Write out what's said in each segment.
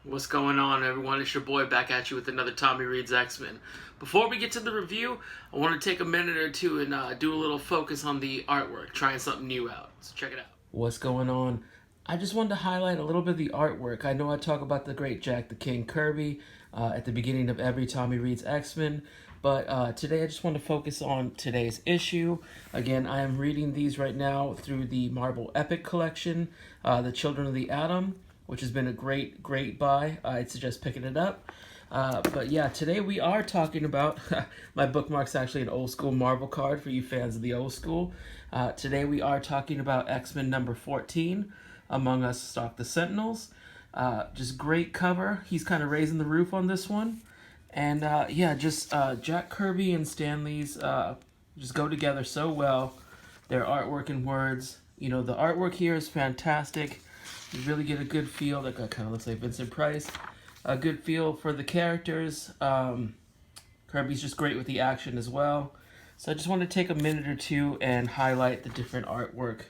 What's going on, everyone? It's your boy back at you with another Tommy Reads X-Men. Before we get to the review, I want to take a minute or two and do a little focus on the artwork, trying something new out. So check it out. What's going on? I just wanted to highlight a little bit of the artwork. I know I talk about the great Jack the King Kirby at the beginning of every Tommy Reads X-Men, but today I just want to focus on today's issue. Again, I am reading these right now through the Marvel Epic collection, The Children of the Atom, which has been a great buy. I'd suggest picking it up. But yeah, today we are talking about, my bookmark's actually an old school Marvel card for you fans of the old school. Today we are talking about X-Men number 14, Among Us Stalk the Sentinels. Just great cover. He's kind of raising the roof on this one. And yeah, just Jack Kirby and Stan Lee's just go together so well. Their artwork and words. You know, the artwork here is fantastic. You really get a good feel. That guy kind of looks like Vincent Price. A good feel for the characters. Kirby's just great with the action as well. So I just want to take a minute or two and highlight the different artwork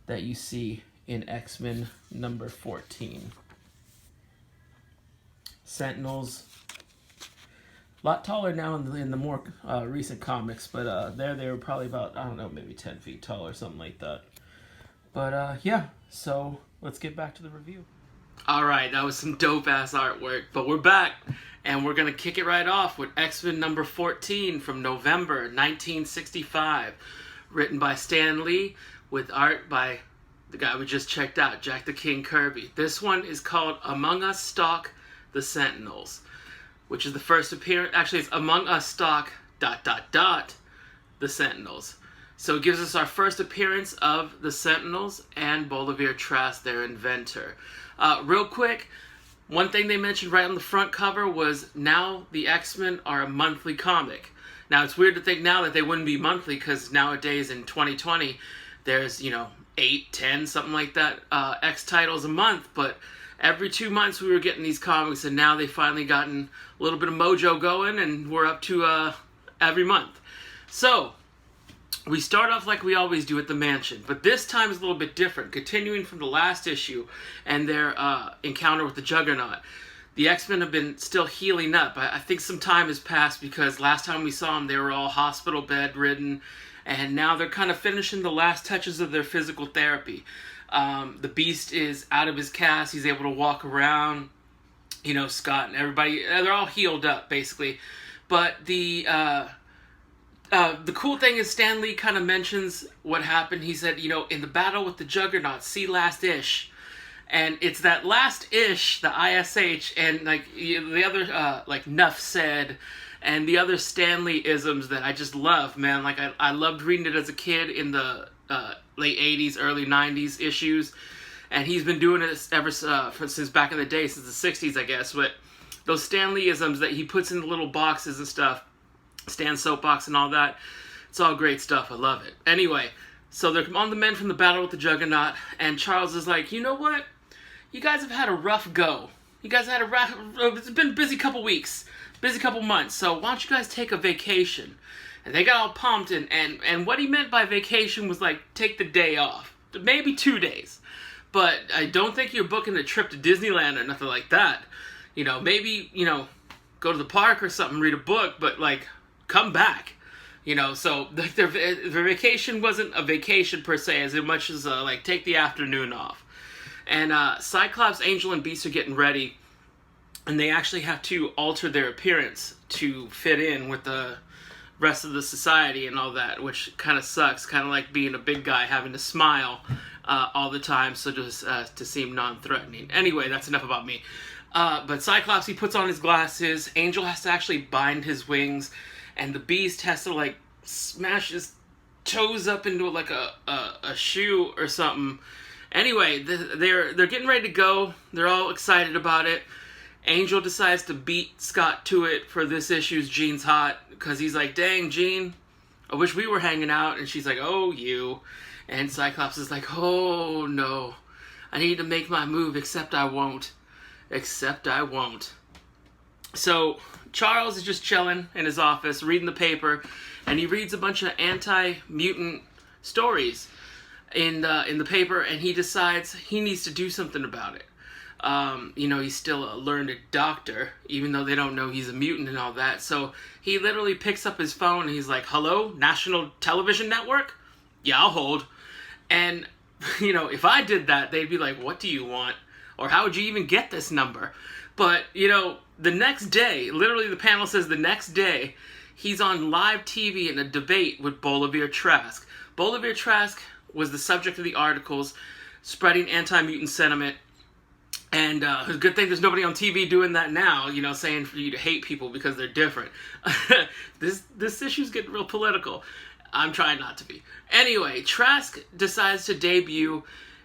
that you see in X-Men number 14. Sentinels. A lot taller now in the more recent comics, but they were probably about, I don't know, maybe 10 feet tall or something like that. But yeah, so let's get back to the review. Alright, that was some dope-ass artwork, but we're back, and we're going to kick it right off with X-Men number 14 from November 1965, written by Stan Lee, with art by the guy we just checked out, Jack the King Kirby. This one is called Among Us Stalk the Sentinels, which is the first appearance. Actually, it's Among Us Stalk ... the Sentinels. So it gives us our first appearance of the Sentinels and Bolivar Trask, their inventor. Real quick, one thing they mentioned right on the front cover was now the X-Men are a monthly comic. Now, it's weird to think now that they wouldn't be monthly because nowadays in 2020, there's, 8, 10, something like that, X titles a month. But every 2 months we were getting these comics, and now they've finally gotten a little bit of mojo going, and we're up to every month. So we start off like we always do at the mansion, but this time is a little bit different, continuing from the last issue and their encounter with the Juggernaut. The X-Men have been still healing up. I think some time has passed because last time we saw them, they were all hospital bed-ridden, and now they're kind of finishing the last touches of their physical therapy. The Beast is out of his cast. He's able to walk around. Scott and everybody, they're all healed up, basically. But the cool thing is Stan Lee kind of mentions what happened. He said, in the battle with the Juggernaut, see last ish. And it's that last ish, the ISH, and the other, Nuff said, and the other Stan Lee-isms that I just love, man. I loved reading it as a kid in the late 80s, early 90s issues. And he's been doing it ever since back in the day, since the 60s, I guess. But those Stan Lee-isms that he puts in the little boxes and stuff, Stan's soapbox and all that. It's all great stuff. I love it. Anyway, so they're on the men from the battle with the Juggernaut, and Charles is like, you know what? You guys have had a rough go. You guys had it's been a busy couple weeks, busy couple months, so why don't you guys take a vacation? And they got all pumped, and what he meant by vacation was take the day off. Maybe 2 days. But I don't think you're booking a trip to Disneyland or nothing like that. Maybe, go to the park or something, read a book, but come back, so their vacation wasn't a vacation per se as much as take the afternoon off. And Cyclops, Angel, and Beast are getting ready, and they actually have to alter their appearance to fit in with the rest of the society and all that, which kind of sucks, kind of like being a big guy having to smile all the time so just to seem non-threatening. Anyway, that's enough about me. But Cyclops, he puts on his glasses. Angel has to actually bind his wings, and the Beast has to smash his toes up into a shoe or something. Anyway, they're getting ready to go. They're all excited about it. Angel decides to beat Scott to it for this issue's Jean's Hot, because he's like, dang, Jean, I wish we were hanging out. And she's like, oh, you. And Cyclops is like, oh, no. I need to make my move, except I won't. Except I won't. So Charles is just chilling in his office, reading the paper, and he reads a bunch of anti-mutant stories in the paper, and he decides he needs to do something about it. He's still a learned doctor, even though they don't know he's a mutant and all that. So he literally picks up his phone and he's like, hello, National Television Network? Yeah, I'll hold. And, if I did that, they'd be like, what do you want? Or how would you even get this number? But, the next day, literally the panel says the next day, he's on live TV in a debate with Bolivar Trask. Bolivar Trask was the subject of the articles, spreading anti-mutant sentiment. And it's a good thing there's nobody on TV doing that now, saying for you to hate people because they're different. This issue's getting real political. I'm trying not to be. Anyway, Trask decides to debut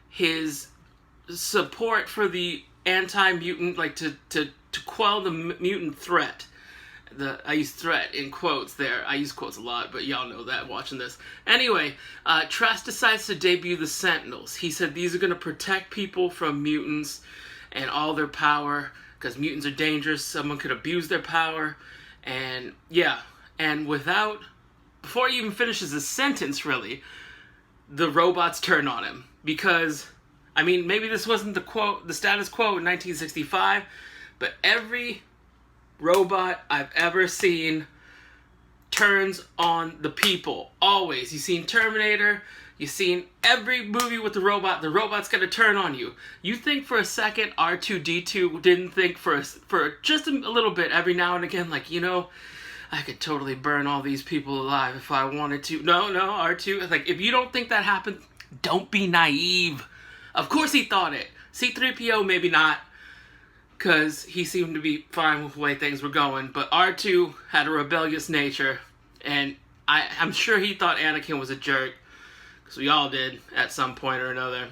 his support for the anti-mutant, like to quell the mutant threat. I use threat in quotes there. I use quotes a lot, but y'all know that watching this. Anyway, Trask decides to debut the Sentinels. He said these are going to protect people from mutants and all their power, because mutants are dangerous. Someone could abuse their power. And yeah, and before he even finishes his sentence, really, the robots turn on him. Because, maybe this wasn't the status quo in 1965, but every robot I've ever seen turns on the people. Always. You've seen Terminator. You've seen every movie with the robot's gonna turn on you. You think for a second R2-D2 didn't think for just a little bit every now and again, like, I could totally burn all these people alive if I wanted to. No, R2, like, if you don't think that happened, don't be naive. Of course he thought it. C-3PO, maybe not, because he seemed to be fine with the way things were going, but R2 had a rebellious nature, and I'm sure he thought Anakin was a jerk. So we all did at some point or another.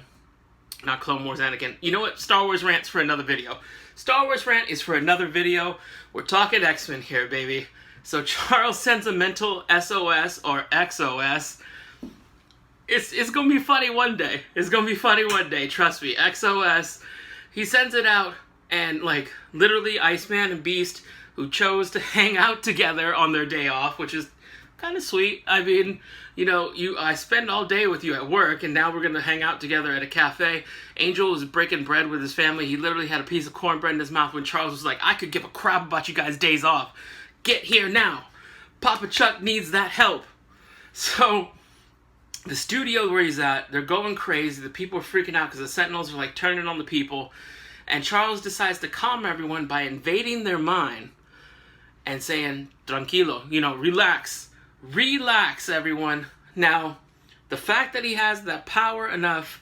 Not Clone Wars Anakin. You know what? Star Wars rant's for another video. Star Wars rant is for another video. We're talking X-Men here, baby. So Charles sends a mental SOS or XOS. It's gonna be funny one day. It's gonna be funny one day. Trust me. XOS. He sends it out, and like literally Iceman and Beast, who chose to hang out together on their day off, which is kind of sweet. I spend all day with you at work, and now we're going to hang out together at a cafe. Angel was breaking bread with his family. He literally had a piece of cornbread in his mouth when Charles was like, I could give a crap about you guys' days off. Get here now. Papa Chuck needs that help. So, the studio where he's at, they're going crazy. The people are freaking out because the Sentinels are like turning on the people. And Charles decides to calm everyone by invading their mind and saying, tranquilo, relax. Relax, everyone. Now, the fact that he has that power enough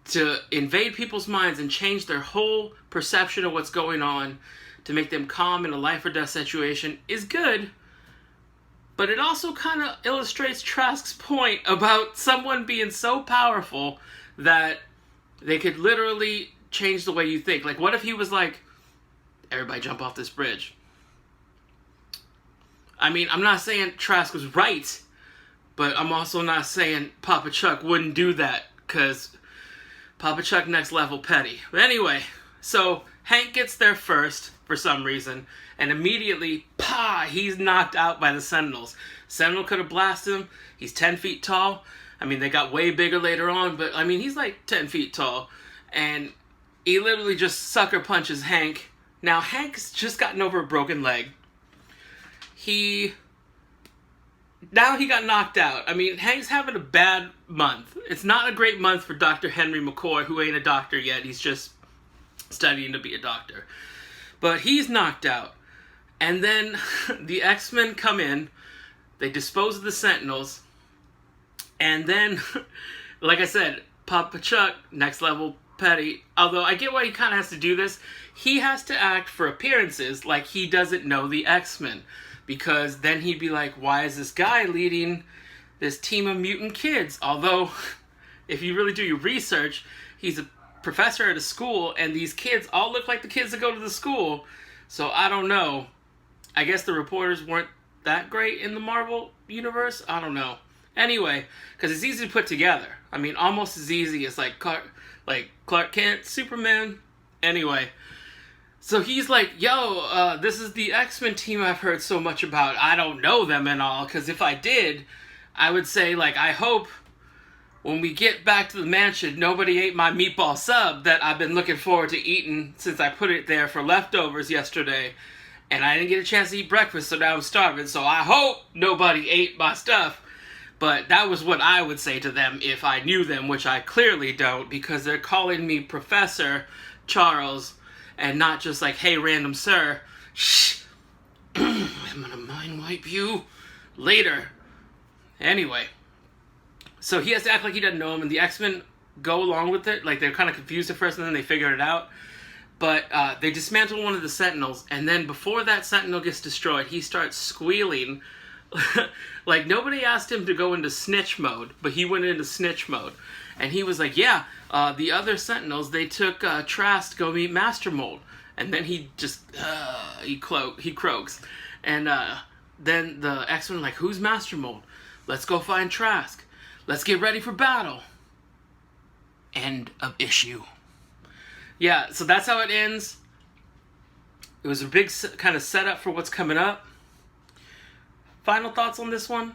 to invade people's minds and change their whole perception of what's going on to make them calm in a life or death situation is good. But it also kind of illustrates Trask's point about someone being so powerful that they could literally change the way you think. Like, what if he was like, everybody jump off this bridge? I'm not saying Trask was right, but I'm also not saying Papa Chuck wouldn't do that, because Papa Chuck next level petty. But anyway, so Hank gets there first for some reason, and immediately, he's knocked out by the Sentinels. Sentinel could have blasted him. He's 10 feet tall. They got way bigger later on, but he's like 10 feet tall. And he literally just sucker punches Hank. Now, Hank's just gotten over a broken leg. He got knocked out. Hank's having a bad month. It's not a great month for Dr. Henry McCoy, who ain't a doctor yet. He's just studying to be a doctor. But he's knocked out. And then the X-Men come in. They dispose of the Sentinels. And then, like I said, Papa Chuck, next level petty. Although I get why he kind of has to do this. He has to act for appearances like he doesn't know the X-Men. Because then he'd be like, why is this guy leading this team of mutant kids? Although, if you really do your research, he's a professor at a school, and these kids all look like the kids that go to the school. So I don't know. I guess the reporters weren't that great in the Marvel universe? I don't know. Anyway, because it's easy to put together. Almost as easy as Clark Kent, Superman. Anyway. So he's like, this is the X-Men team I've heard so much about. I don't know them and all, because if I did, I would say, I hope when we get back to the mansion, nobody ate my meatball sub that I've been looking forward to eating since I put it there for leftovers yesterday. And I didn't get a chance to eat breakfast, so now I'm starving. So I hope nobody ate my stuff. But that was what I would say to them if I knew them, which I clearly don't, because they're calling me Professor Charles and not just like, hey, random sir. Shh. I'm gonna mind wipe you later. Anyway. So he has to act like he doesn't know him, and the X-Men go along with it. Like, they're kind of confused at first, and then they figure it out. But they dismantle one of the Sentinels, and then before that Sentinel gets destroyed, he starts squealing. Like, nobody asked him to go into snitch mode, but he went into snitch mode. And he was like, yeah, the other Sentinels, they took Trask to go meet Master Mold. And then he just, he croaks. And then the X-Men are like, who's Master Mold? Let's go find Trask. Let's get ready for battle. End of issue. Yeah, so that's how it ends. It was a big kind of setup for what's coming up. Final thoughts on this one?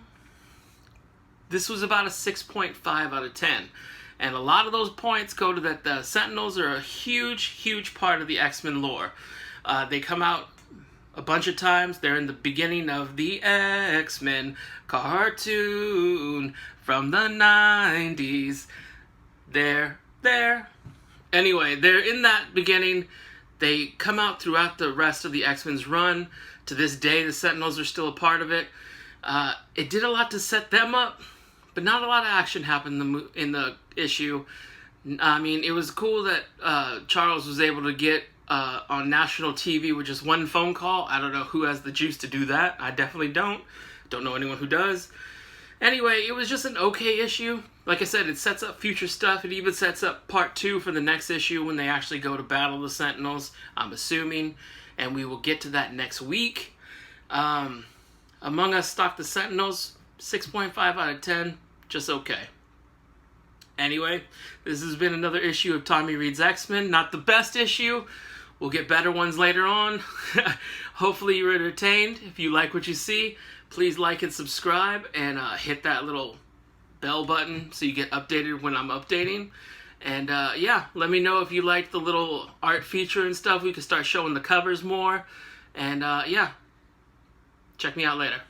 This was about a 6.5 out of 10. And a lot of those points go to that the Sentinels are a huge, huge part of the X-Men lore. They come out a bunch of times. They're in the beginning of the X-Men cartoon from the 90s. They're there. Anyway, they're in that beginning. They come out throughout the rest of the X-Men's run. To this day, the Sentinels are still a part of it. It did a lot to set them up, but not a lot of action happened in the issue. I mean, it was cool that Charles was able to get on national TV with just one phone call. I don't know who has the juice to do that. I definitely don't. Don't know anyone who does. Anyway, it was just an okay issue. Like I said, it sets up future stuff. It even sets up part 2 for the next issue when they actually go to battle the Sentinels, I'm assuming. And we will get to that next week. Among Us Stalk the Sentinels, 6.5 out of 10. Just okay. Anyway, this has been another issue of Tommy Reed's X-Men. Not the best issue. We'll get better ones later on. Hopefully you're entertained. If you like what you see, please like and subscribe. And hit that little bell button so you get updated when I'm updating. And yeah, let me know if you like the little art feature and stuff. We can start showing the covers more. And yeah, check me out later.